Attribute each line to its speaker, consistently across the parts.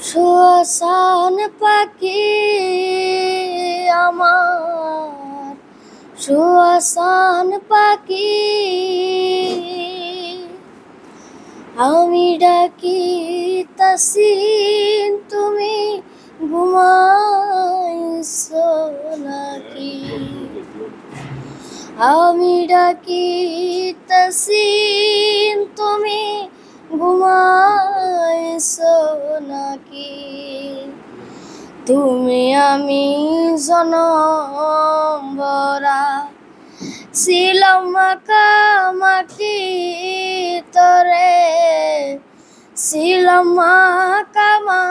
Speaker 1: সুয়াসান পাখি আমার, সুয়াসান পাখি, আমি ডাকি তাসিন তুমি ঘুমাইছো নাকি? আমি ডাকি তাসিন তুমি ঘুমাইছো নাকি? তুমি আমি জনম ভরা ছিলাম মাখামাখি তরে, ছিলাম মাখামাখি।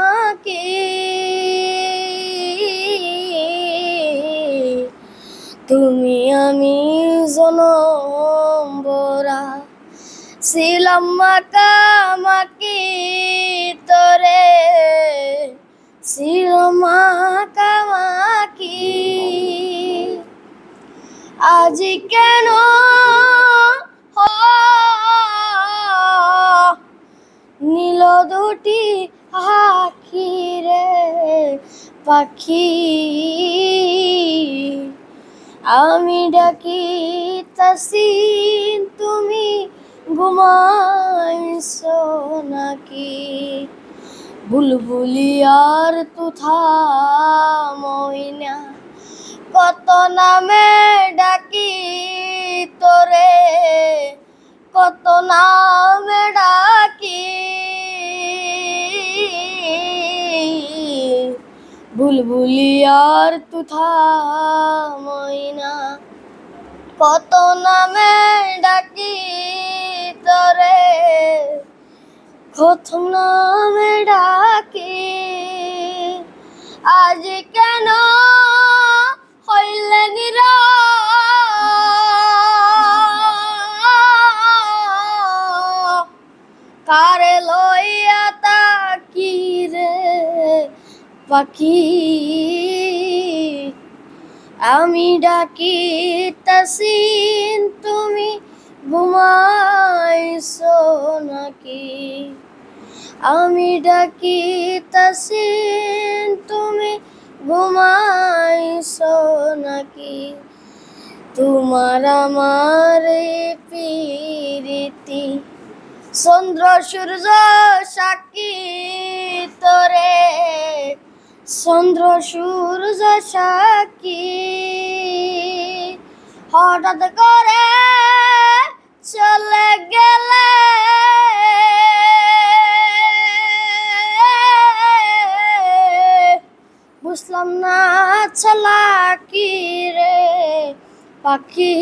Speaker 1: তুমি আমি জনম ভরা ছিলাম মাখামাখি তরে, ছিলাম মাখামাখি। আজ কেন নীল দুটি আখি রে পাখি, আমি ডাকি তাসিন তুমি ঘুমাইছো নাকি? বুলবুলি আর তুথা ময়না কত নামে ডাকি তোরে, কত নামে ডাকি। বুলবুলি আর তুথা ময়না কত নামে ডাকি তোরে, কত নামে ডাকি। আজ কেন হইলে নীরব, কারে লইয়া তাকি রে পাখি? আমি ডাকি তাসিন তুমি ঘুমাইছো নাকি? আমি ডাকি তাসিন তুমি ঘুমাইছো নাকি? তোমার আমার প্রীতি চন্দ্র সূর্য সাক্ষী তোরে, চন্দ্র সূর্য সাক্ষী। হঠাৎ করে চলে গেলে বুঝলাম না চলা কি রে পাখি?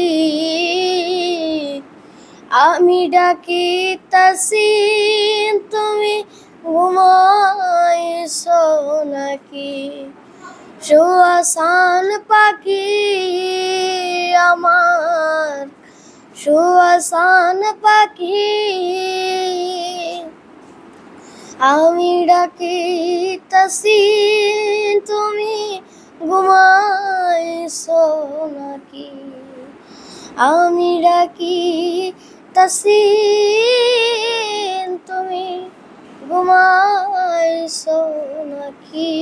Speaker 1: আমি ডাকি তাসিন তুমি ঘুমাইছো নাকি? সুয়াসান পাখি আমার, সুয়াসান পাখি, আমি ডাকি তাসিন তুমি ঘুমাইছো নাকি? আমি ডাকি তাসিন তুমি ঘুমাইছো নাকি?